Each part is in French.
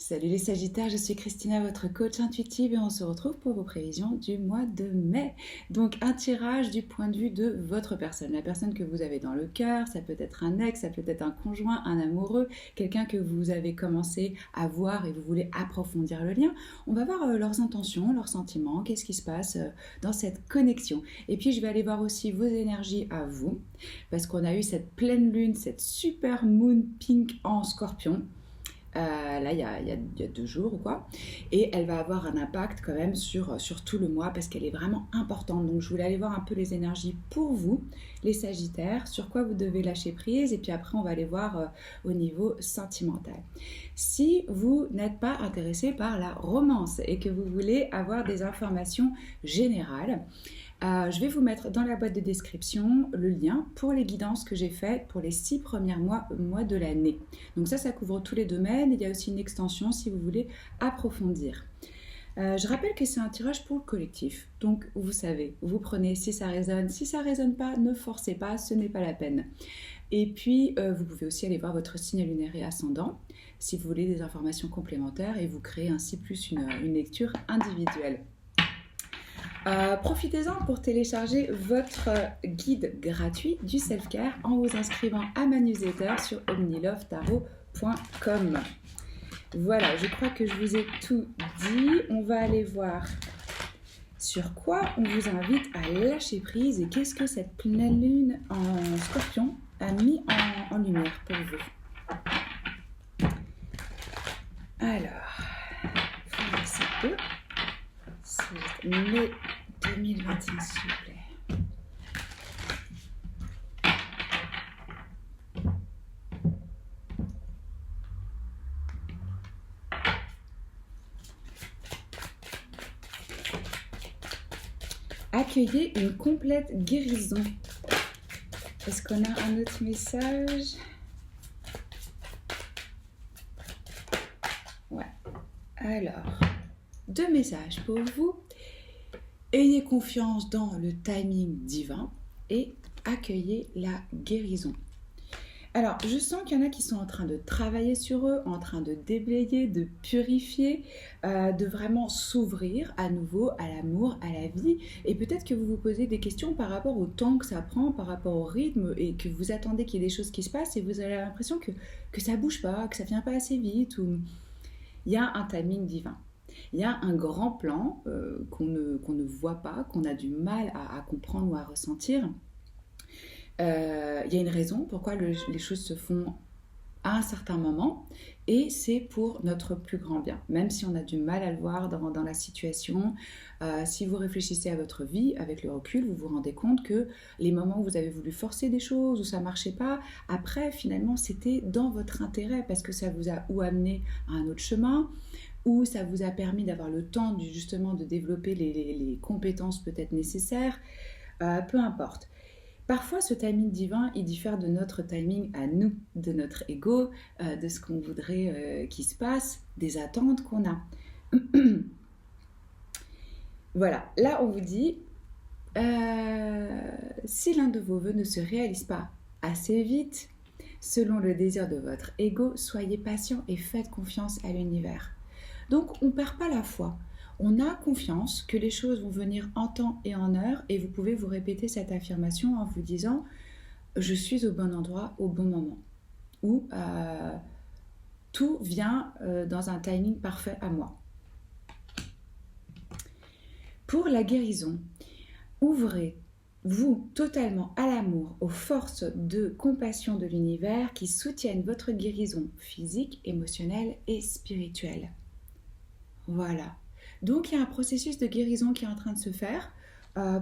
Salut les Sagittaires, je suis Christina, votre coach intuitive et on se retrouve pour vos prévisions du mois de mai. Donc un tirage du point de vue de votre personne, la personne que vous avez dans le cœur, ça peut être un ex, ça peut être un conjoint, un amoureux, quelqu'un que vous avez commencé à voir et vous voulez approfondir le lien. On va voir leurs intentions, leurs sentiments, qu'est-ce qui se passe dans cette connexion. Et puis je vais aller voir aussi vos énergies à vous, parce qu'on a eu cette pleine lune, cette super moon pink en Scorpion. Là, il y a 2 jours ou quoi, et elle va avoir un impact quand même sur tout le mois parce qu'elle est vraiment importante. Donc je voulais aller voir un peu les énergies pour vous, les Sagittaires, sur quoi vous devez lâcher prise, et puis après on va aller voir au niveau sentimental. Si vous n'êtes pas intéressé par la romance et que vous voulez avoir des informations générales, je vais vous mettre dans la boîte de description le lien pour les guidances que j'ai faites pour les 6 premiers mois de l'année. Donc ça couvre tous les domaines. Il y a aussi une extension si vous voulez approfondir. Je rappelle que c'est un tirage pour le collectif. Donc vous savez, vous prenez si ça résonne. Si ça ne résonne pas, ne forcez pas, ce n'est pas la peine. Et puis vous pouvez aussi aller voir votre signe lunaire et ascendant si vous voulez des informations complémentaires et vous créez ainsi plus une lecture individuelle. Profitez-en pour télécharger votre guide gratuit du self-care en vous inscrivant à ma newsletter sur omnilovetarot.com. Voilà, je crois que je vous ai tout dit. On va aller voir sur quoi on vous invite à lâcher prise et qu'est-ce que cette pleine lune en Scorpion a mis en lumière pour vous. Alors, voilà, c'est eux. C'est mai 2021, s'il vous plaît. Accueillez une complète guérison. Est-ce qu'on a un autre message? Ouais. Alors, 2 messages pour vous. Ayez confiance dans le timing divin et accueillez la guérison. Alors, je sens qu'il y en a qui sont en train de travailler sur eux, en train de déblayer, de purifier, de vraiment s'ouvrir à nouveau à l'amour, à la vie. Et peut-être que vous vous posez des questions par rapport au temps que ça prend, par rapport au rythme, et que vous attendez qu'il y ait des choses qui se passent et vous avez l'impression que ça ne bouge pas, que ça ne vient pas assez vite. Ou... Il y a un timing divin. Il y a un grand plan qu'on ne voit pas, qu'on a du mal à comprendre ou à ressentir. Il y a une raison pourquoi les choses se font à un certain moment et c'est pour notre plus grand bien. Même si on a du mal à le voir dans la situation, si vous réfléchissez à votre vie avec le recul, vous vous rendez compte que les moments où vous avez voulu forcer des choses, où ça ne marchait pas, après finalement c'était dans votre intérêt parce que ça vous a ou amené à un autre chemin, ou ça vous a permis d'avoir le temps justement de développer les compétences peut-être nécessaires, peu importe. Parfois, ce timing divin, il diffère de notre timing à nous, de notre ego, de ce qu'on voudrait qu'il se passe, des attentes qu'on a. Voilà, là on vous dit, si l'un de vos vœux ne se réalise pas assez vite, selon le désir de votre ego, soyez patient et faites confiance à l'univers. Donc, on ne perd pas la foi. On a confiance que les choses vont venir en temps et en heure et vous pouvez vous répéter cette affirmation en vous disant « Je suis au bon endroit au bon moment » ou « Tout vient dans un timing parfait à moi ». Pour la guérison, ouvrez-vous totalement à l'amour, aux forces de compassion de l'univers qui soutiennent votre guérison physique, émotionnelle et spirituelle. Voilà. Donc, il y a un processus de guérison qui est en train de se faire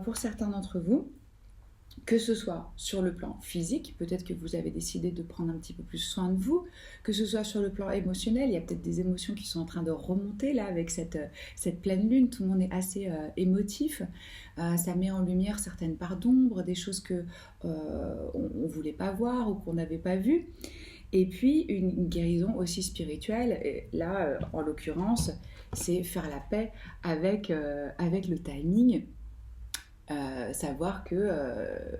pour certains d'entre vous, que ce soit sur le plan physique, peut-être que vous avez décidé de prendre un petit peu plus soin de vous, que ce soit sur le plan émotionnel, il y a peut-être des émotions qui sont en train de remonter là avec cette pleine lune, tout le monde est assez émotif, ça met en lumière certaines parts d'ombre, des choses qu'on ne voulait pas voir ou qu'on n'avait pas vues. Et puis une guérison aussi spirituelle, et là en l'occurrence c'est faire la paix avec le timing, savoir que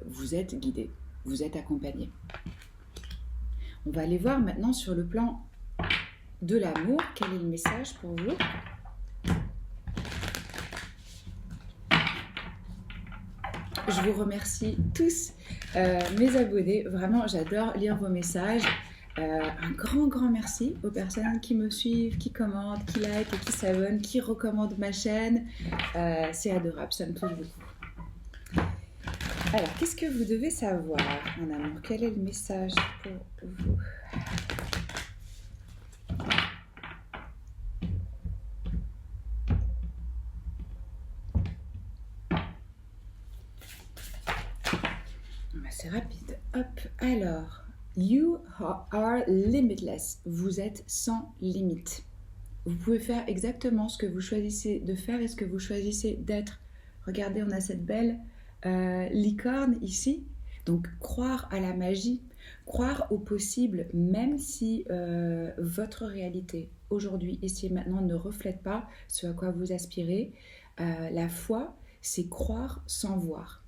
vous êtes guidé, vous êtes accompagné. On va aller voir maintenant sur le plan de l'amour. Quel est le message pour vous? Je vous remercie tous, mes abonnés. Vraiment, j'adore lire vos messages. Un grand merci aux personnes qui me suivent, qui commentent, qui like et qui s'abonnent, qui recommandent ma chaîne. C'est adorable, ça me touche beaucoup. Alors, qu'est-ce que vous devez savoir, mon amour? Quel est le message pour vous? C'est rapide. Hop, alors, you are limitless. Vous êtes sans limite. Vous pouvez faire exactement ce que vous choisissez de faire et ce que vous choisissez d'être. Regardez, on a cette belle licorne ici. Donc, croire à la magie, croire au possible, même si votre réalité aujourd'hui, ici et maintenant, ne reflète pas ce à quoi vous aspirez. La foi, c'est croire sans voir.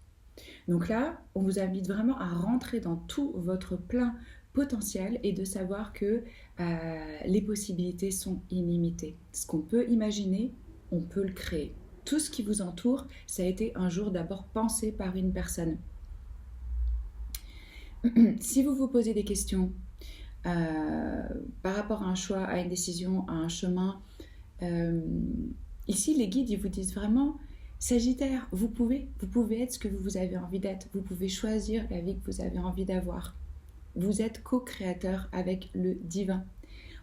Donc là, on vous invite vraiment à rentrer dans tout votre plein potentiel et de savoir que les possibilités sont illimitées. Ce qu'on peut imaginer, on peut le créer. Tout ce qui vous entoure, ça a été un jour d'abord pensé par une personne. Si vous vous posez des questions par rapport à un choix, à une décision, à un chemin, ici les guides ils vous disent vraiment Sagittaire, vous pouvez être ce que vous avez envie d'être, vous pouvez choisir la vie que vous avez envie d'avoir. Vous êtes co-créateur avec le divin.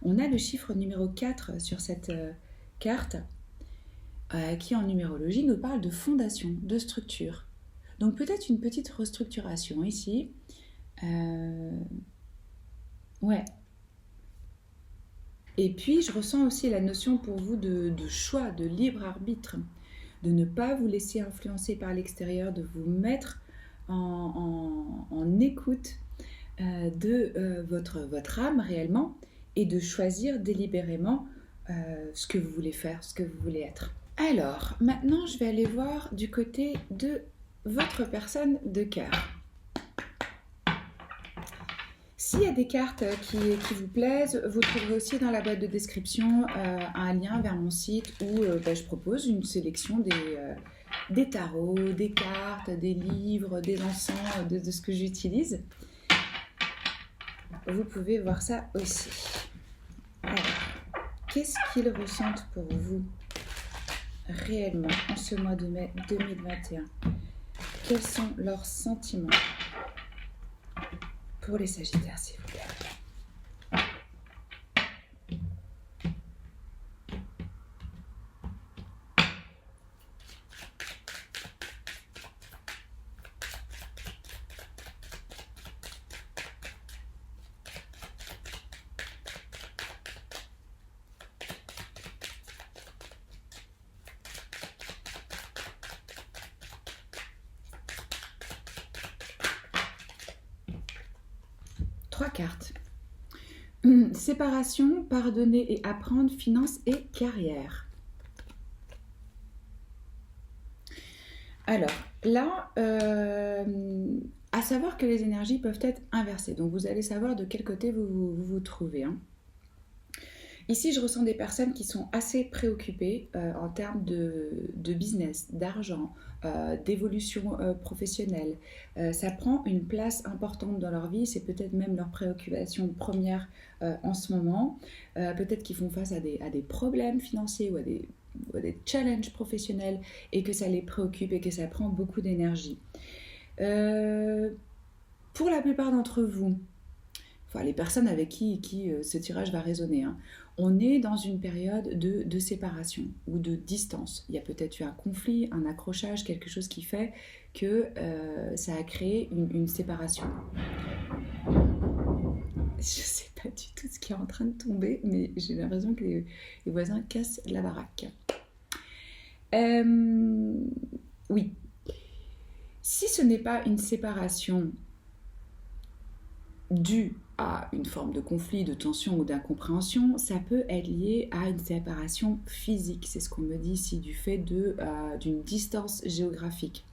On a le chiffre numéro 4 sur cette carte qui en numérologie nous parle de fondation, de structure. Donc peut-être une petite restructuration ici. Ouais. Et puis je ressens aussi la notion pour vous de choix, de libre arbitre. De ne pas vous laisser influencer par l'extérieur, de vous mettre en écoute de votre âme réellement et de choisir délibérément ce que vous voulez faire, ce que vous voulez être. Alors, maintenant, je vais aller voir du côté de votre personne de cœur. S'il y a des cartes qui vous plaisent, vous trouverez aussi dans la boîte de description un lien vers mon site où je propose une sélection des tarots, des cartes, des livres, des encens, de ce que j'utilise. Vous pouvez voir ça aussi. Alors, qu'est-ce qu'ils ressentent pour vous réellement en ce mois de mai 2021? Quels sont leurs sentiments pour les Sagittaires, s'il vous plaît? Trois cartes. Séparation, pardonner et apprendre, finances et carrière. Alors, là, à savoir que les énergies peuvent être inversées. Donc, vous allez savoir de quel côté vous trouvez. Hein. Ici, je ressens des personnes qui sont assez préoccupées en termes de business, d'argent, d'évolution professionnelle. Ça prend une place importante dans leur vie, c'est peut-être même leur préoccupation première en ce moment. Peut-être qu'ils font face à des problèmes financiers ou à des challenges professionnels et que ça les préoccupe et que ça prend beaucoup d'énergie. Pour la plupart d'entre vous, enfin les personnes avec qui ce tirage va résonner, hein, on est dans une période de séparation ou de distance. Il y a peut-être eu un conflit, un accrochage, quelque chose qui fait que ça a créé une séparation. Je ne sais pas du tout ce qui est en train de tomber, mais j'ai l'impression que les voisins cassent la baraque. Oui. Si ce n'est pas une séparation due à une forme de conflit, de tension ou d'incompréhension, ça peut être lié à une séparation physique. C'est ce qu'on me dit ici, du fait d'une distance géographique.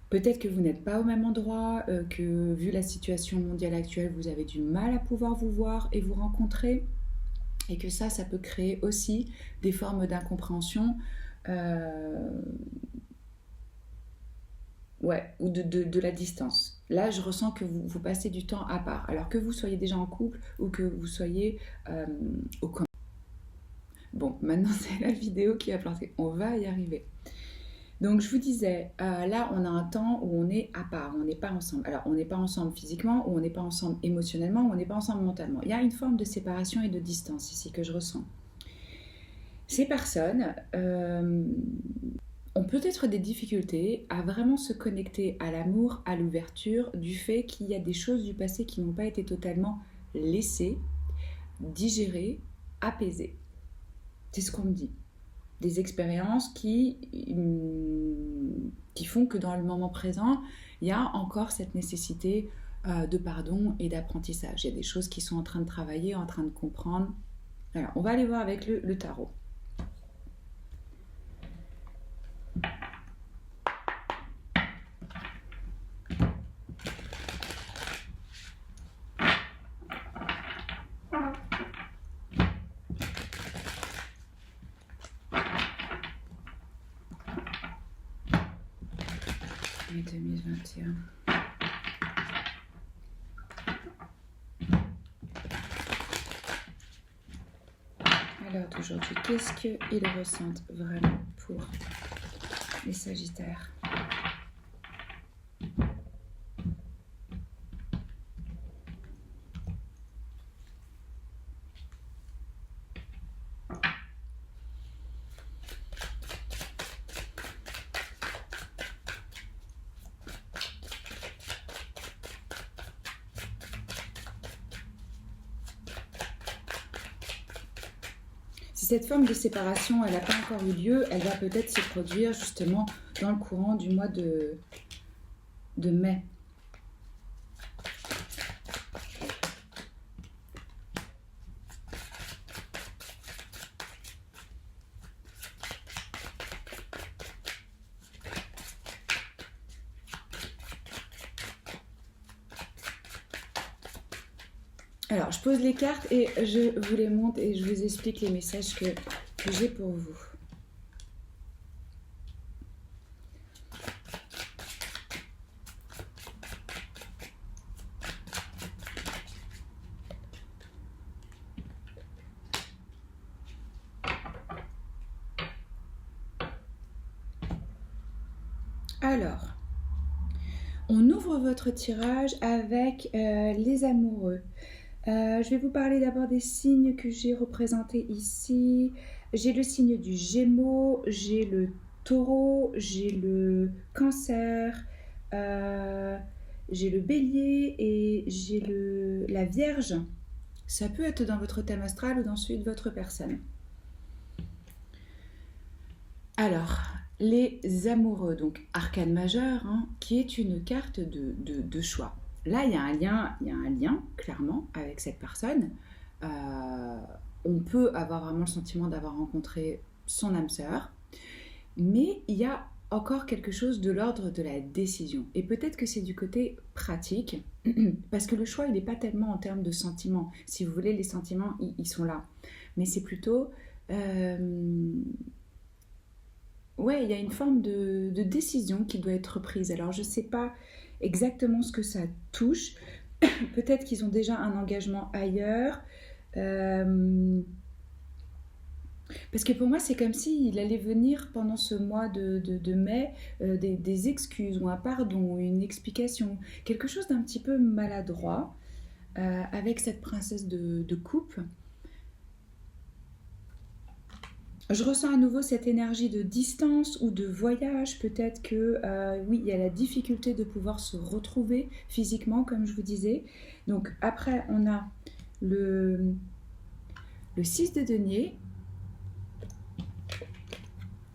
Peut-être que vous n'êtes pas au même endroit, que vu la situation mondiale actuelle, vous avez du mal à pouvoir vous voir et vous rencontrer. et que ça peut créer aussi des formes d'incompréhension, ouais, ou de la distance. Là, je ressens que vous passez du temps à part, alors que vous soyez déjà en couple ou que vous soyez au commun. Bon, maintenant c'est la vidéo qui a planté. On va y arriver. Donc je vous disais, là on a un temps où on est à part, on n'est pas ensemble. Alors on n'est pas ensemble physiquement, ou on n'est pas ensemble émotionnellement, ou on n'est pas ensemble mentalement. Il y a une forme de séparation et de distance ici que je ressens. Ces personnes ont peut-être des difficultés à vraiment se connecter à l'amour, à l'ouverture, du fait qu'il y a des choses du passé qui n'ont pas été totalement laissées, digérées, apaisées. C'est ce qu'on me dit. Des expériences qui font que dans le moment présent, il y a encore cette nécessité de pardon et d'apprentissage. Il y a des choses qui sont en train de travailler, en train de comprendre. Alors, on va aller voir avec le tarot. Et 2021. Alors d'aujourd'hui, qu'est-ce qu'ils ressentent vraiment pour les Sagittaires? Si cette forme de séparation, elle n'a pas encore eu lieu, elle va peut-être se produire justement dans le courant du mois de mai. Alors, je pose les cartes et je vous les montre et je vous explique les messages que j'ai pour vous. Alors, on ouvre votre tirage avec les amoureux. Je vais vous parler d'abord des signes que j'ai représentés ici. J'ai le signe du Gémeaux, j'ai le Taureau, j'ai le Cancer, j'ai le Bélier et j'ai la Vierge. Ça peut être dans votre thème astral ou dans celui de votre personne. Alors, les amoureux, donc arcane majeur, qui est une carte de choix. Là, il y a un lien, clairement, avec cette personne. On peut avoir vraiment le sentiment d'avoir rencontré son âme sœur, mais il y a encore quelque chose de l'ordre de la décision. Et peut-être que c'est du côté pratique, parce que le choix, il n'est pas tellement en termes de sentiments. Si vous voulez, les sentiments, ils sont là. Mais c'est plutôt... ouais, il y a une forme de décision qui doit être prise. Alors, je ne sais pas exactement ce que ça touche. Peut-être qu'ils ont déjà un engagement ailleurs. Parce que pour moi, c'est comme s'il allait venir pendant ce mois de mai des excuses ou un pardon, une explication. Quelque chose d'un petit peu maladroit avec cette princesse de coupe. Je ressens à nouveau cette énergie de distance ou de voyage. Peut-être que, oui, il y a la difficulté de pouvoir se retrouver physiquement, comme je vous disais. Donc après, on a le 6 de denier,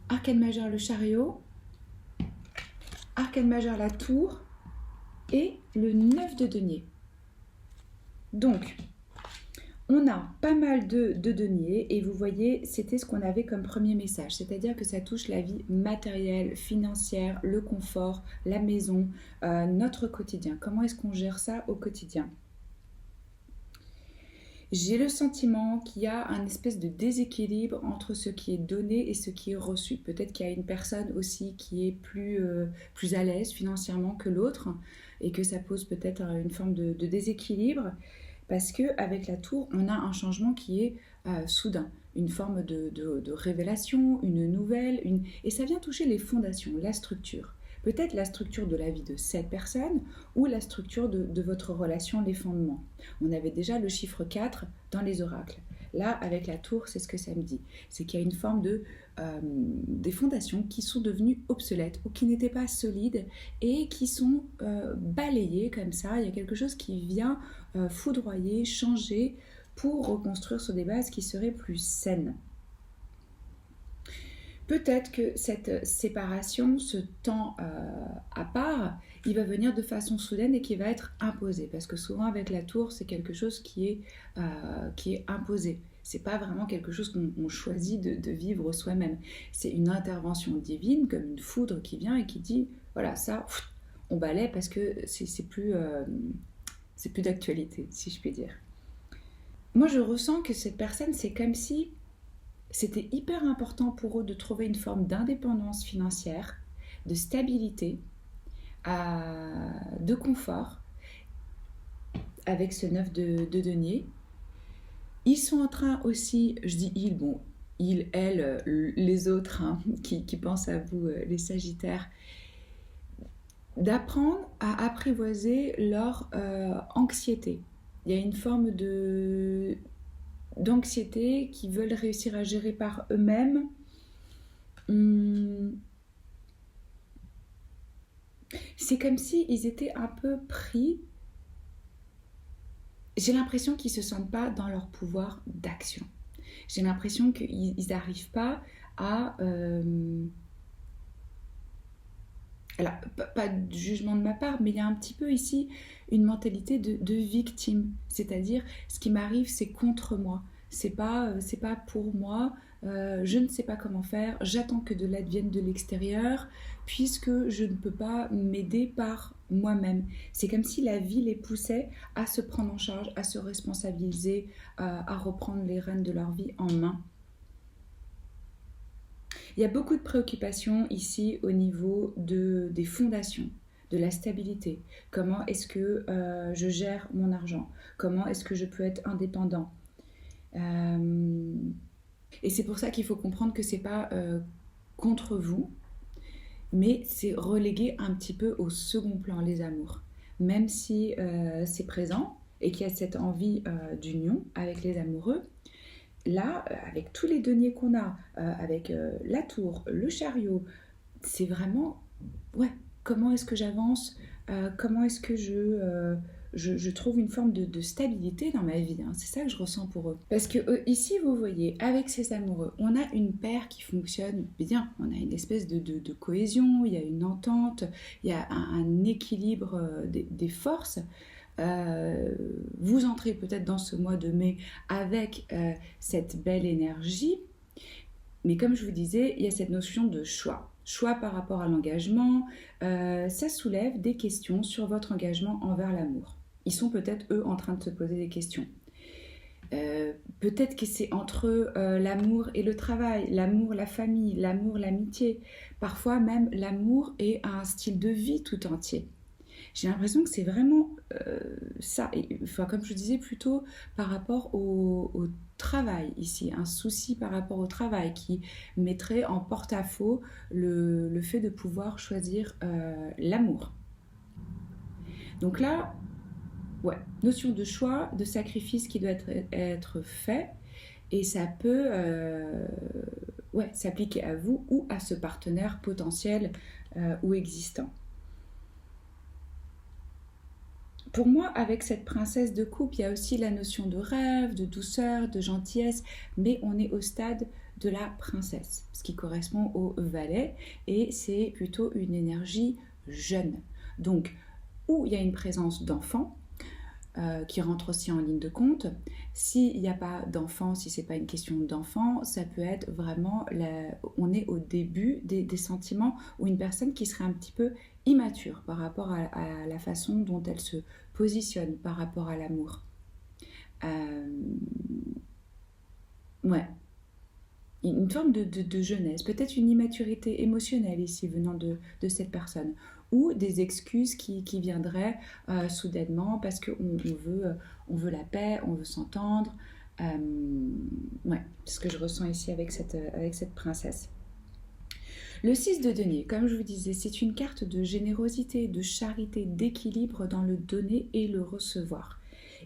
arcane majeur le chariot, arcane majeur la tour et le 9 de denier. Donc... on a pas mal de deniers et vous voyez, c'était ce qu'on avait comme premier message, c'est-à-dire que ça touche la vie matérielle, financière, le confort, la maison, notre quotidien. Comment est-ce qu'on gère ça au quotidien? J'ai le sentiment qu'il y a un espèce de déséquilibre entre ce qui est donné et ce qui est reçu. Peut-être qu'il y a une personne aussi qui est plus à l'aise financièrement que l'autre et que ça pose peut-être une forme de déséquilibre parce qu'avec la tour, on a un changement qui est soudain, une forme de révélation, une nouvelle, et ça vient toucher les fondations, la structure. Peut-être la structure de la vie de cette personne ou la structure de votre relation, les fondements. On avait déjà le chiffre 4 dans les oracles. Là, avec la tour, c'est ce que ça me dit. C'est qu'il y a une forme des fondations qui sont devenues obsolètes ou qui n'étaient pas solides et qui sont balayées comme ça. Il y a quelque chose qui vient foudroyer, changer pour reconstruire sur des bases qui seraient plus saines. Peut-être que cette séparation, ce temps à part, il va venir de façon soudaine et qui va être imposé. Parce que souvent avec la tour, c'est quelque chose qui est imposé. C'est pas vraiment quelque chose qu'on choisit de vivre soi-même. C'est une intervention divine, comme une foudre qui vient et qui dit, voilà, ça, on balaie parce que c'est plus d'actualité, si je puis dire. Moi, je ressens que cette personne, c'est comme si c'était hyper important pour eux de trouver une forme d'indépendance financière, de stabilité, de confort, avec ce 9 de denier. Ils sont en train aussi, je dis ils, bon, ils, elles, les autres qui pensent à vous, les Sagittaires, d'apprendre à apprivoiser leur anxiété. Il y a une forme d'anxiété qu'ils veulent réussir à gérer par eux-mêmes. C'est comme s'ils étaient un peu pris. J'ai l'impression qu'ils ne se sentent pas dans leur pouvoir d'action. J'ai l'impression qu'ils n'arrivent pas à... Alors, pas de jugement de ma part, mais il y a un petit peu ici une mentalité de victime. C'est-à-dire, ce qui m'arrive, c'est contre moi. C'est pas pour moi. Je ne sais pas comment faire. J'attends que de l'aide vienne de l'extérieur, puisque je ne peux pas m'aider par moi-même. C'est comme si la vie les poussait à se prendre en charge, à se responsabiliser, à reprendre les rênes de leur vie en main. Il y a beaucoup de préoccupations ici au niveau des fondations, de la stabilité. Comment est-ce que je gère mon argent? Comment est-ce que je peux être indépendant? Et c'est pour ça qu'il faut comprendre que ce n'est pas contre vous, mais c'est relégué un petit peu au second plan, les amours. Même si c'est présent et qu'il y a cette envie d'union avec les amoureux, là, avec tous les deniers qu'on a, avec la tour, le chariot, c'est vraiment, ouais, comment est-ce que j'avance, comment est-ce que je trouve une forme de stabilité dans ma vie, c'est ça que je ressens pour eux. Parce que ici, vous voyez, avec ces amoureux, on a une paire qui fonctionne bien, on a une espèce de cohésion, il y a une entente, il y a un équilibre des forces. Vous entrez peut-être dans ce mois de mai avec cette belle énergie, mais comme je vous disais, il y a cette notion de choix par rapport à l'engagement. Ça soulève des questions sur votre engagement envers l'amour. Ils sont peut-être eux en train de se poser des questions. Peut-être que c'est entre l'amour et le travail, l'amour, la famille, l'amour, l'amitié, parfois même l'amour et un style de vie tout entier. J'ai l'impression que c'est vraiment ça, enfin, comme je disais plutôt par rapport au travail ici, un souci par rapport au travail qui mettrait en porte-à-faux le fait de pouvoir choisir l'amour. Donc là, ouais, notion de choix, de sacrifice qui doit être fait, et ça peut s'appliquer à vous ou à ce partenaire potentiel ou existant. Pour moi, avec cette princesse de coupe, il y a aussi la notion de rêve, de douceur, de gentillesse, mais on est au stade de la princesse, ce qui correspond au valet, et c'est plutôt une énergie jeune. Donc, où il y a une présence d'enfant, qui rentre aussi en ligne de compte. S'il n'y a pas d'enfant, si ce n'est pas une question d'enfant, ça peut être vraiment, on est au début des sentiments ou une personne qui serait un petit peu immature par rapport à la façon dont elle se positionne par rapport à l'amour. Euh, ouais, une forme de jeunesse, peut-être une immaturité émotionnelle ici venant de cette personne, ou des excuses qui viendraient soudainement parce on veut la paix, on veut s'entendre. Ouais, c'est ce que je ressens ici avec cette princesse. Le 6 de denier, comme je vous disais, c'est une carte de générosité, de charité, d'équilibre dans le donner et le recevoir.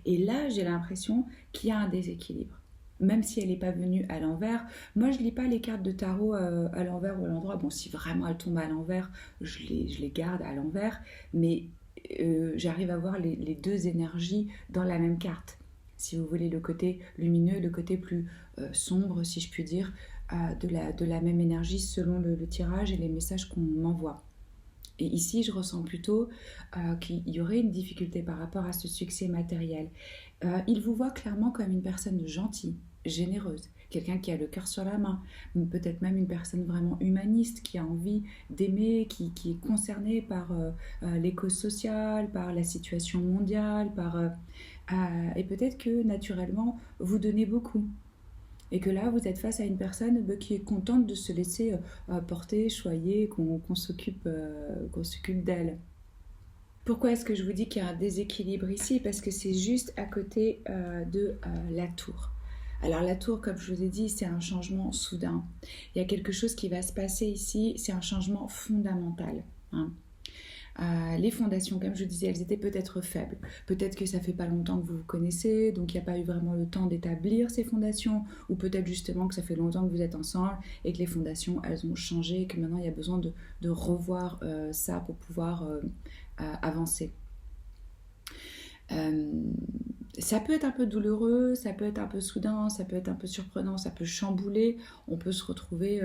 Et là, j'ai l'impression qu'il y a un déséquilibre. Même si elle n'est pas venue à l'envers, moi je lis pas les cartes de tarot à l'envers ou à l'endroit. Bon, si vraiment elles tombent à l'envers, je les garde à l'envers, mais j'arrive à voir les deux énergies dans la même carte. Si vous voulez, le côté lumineux, le côté plus sombre, si je puis dire, de la même énergie selon le tirage et les messages qu'on m'envoie. Et ici, je ressens plutôt qu'il y aurait une difficulté par rapport à ce succès matériel. Il vous voit clairement comme une personne gentille, généreuse, quelqu'un qui a le cœur sur la main, peut-être même une personne vraiment humaniste qui a envie d'aimer, qui est concernée par les causes sociales, par la situation mondiale, et peut-être que naturellement, vous donnez beaucoup. Et que là, vous êtes face à une personne qui est contente de se laisser porter, choyer, qu'on s'occupe d'elle. Pourquoi est-ce que je vous dis qu'il y a un déséquilibre ici? Parce que c'est juste à côté de la tour. Alors la tour, comme je vous ai dit, c'est un changement soudain. Il y a quelque chose qui va se passer ici, c'est un changement fondamental. Hein. Les fondations, comme je disais, elles étaient peut-être faibles. Peut-être que ça fait pas longtemps que vous vous connaissez, donc il n'y a pas eu vraiment le temps d'établir ces fondations, ou peut-être justement que ça fait longtemps que vous êtes ensemble et que les fondations, elles ont changé, et que maintenant il y a besoin de revoir ça pour pouvoir avancer. Ça peut être un peu douloureux, ça peut être un peu soudain, ça peut être un peu surprenant, ça peut chambouler, on peut se retrouver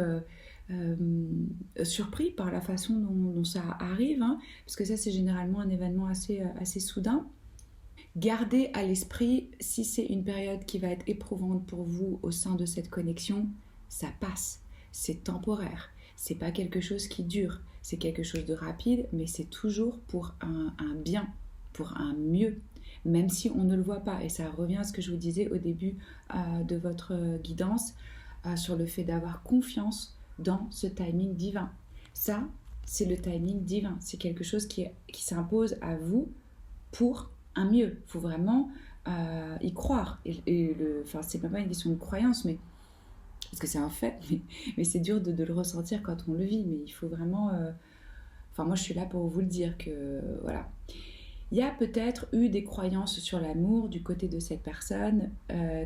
surpris par la façon dont ça arrive, hein, parce que ça c'est généralement un événement assez soudain. Gardez à l'esprit, si c'est une période qui va être éprouvante pour vous au sein de cette connexion, ça passe, c'est temporaire, c'est pas quelque chose qui dure, c'est quelque chose de rapide, mais c'est toujours pour un bien, pour un mieux, même si on ne le voit pas. Et ça revient à ce que je vous disais au début de votre guidance, sur le fait d'avoir confiance dans ce timing divin. Ça, c'est le timing divin. C'est quelque chose qui s'impose à vous pour un mieux. Il faut vraiment y croire. C'est même pas une question de croyance, mais parce que c'est un fait, mais c'est dur de le ressentir quand on le vit. Mais il faut vraiment... moi, je suis là pour vous le dire que... voilà. Il y a peut-être eu des croyances sur l'amour du côté de cette personne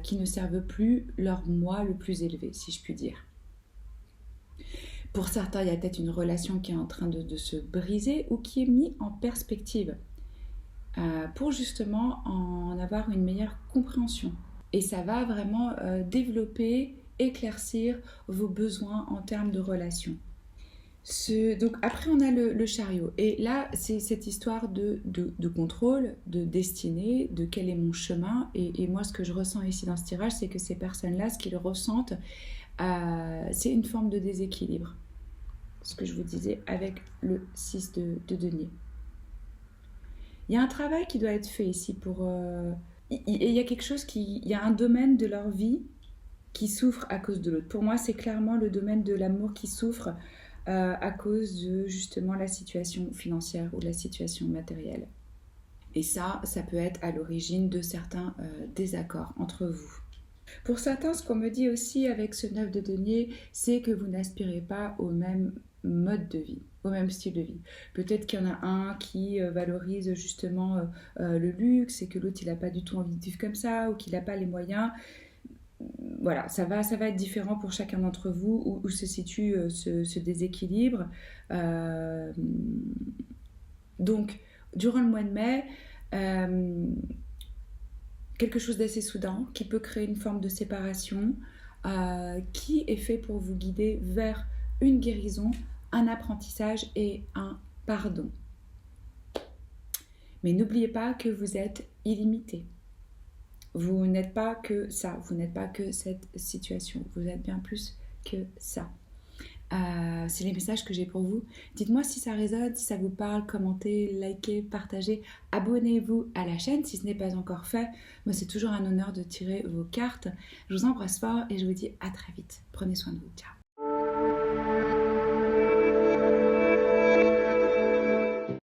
qui ne servent plus leur moi le plus élevé, si je puis dire. Pour certains, il y a peut-être une relation qui est en train de se briser ou qui est mise en perspective pour justement en avoir une meilleure compréhension. Et ça va vraiment développer, éclaircir vos besoins en termes de relation. Donc après on a le chariot et là c'est cette histoire de contrôle, de destinée, de quel est mon chemin et moi ce que je ressens ici dans ce tirage c'est que ces personnes-là ce qu'ils ressentent c'est une forme de déséquilibre, ce que je vous disais avec le 6 de denier. Il y a un travail qui doit être fait ici pour... il y a quelque chose il y a un domaine de leur vie qui souffre à cause de l'autre. Pour moi c'est clairement le domaine de l'amour qui souffre à cause de justement la situation financière ou de la situation matérielle. Et ça peut être à l'origine de certains désaccords entre vous. Pour certains, ce qu'on me dit aussi avec ce 9 de denier, c'est que vous n'aspirez pas au même mode de vie, au même style de vie. Peut-être qu'il y en a un qui valorise justement le luxe et que l'autre il n'a pas du tout envie de vivre comme ça ou qu'il n'a pas les moyens. Voilà, ça va être différent pour chacun d'entre vous où se situe ce déséquilibre. Donc, durant le mois de mai, quelque chose d'assez soudain qui peut créer une forme de séparation qui est fait pour vous guider vers une guérison, un apprentissage et un pardon. Mais n'oubliez pas que vous êtes illimité. Vous n'êtes pas que ça, vous n'êtes pas que cette situation, vous êtes bien plus que ça. C'est les messages que j'ai pour vous. Dites-moi si ça résonne, si ça vous parle, commentez, likez, partagez, abonnez-vous à la chaîne si ce n'est pas encore fait. Moi, c'est toujours un honneur de tirer vos cartes. Je vous embrasse fort et je vous dis à très vite. Prenez soin de vous. Ciao.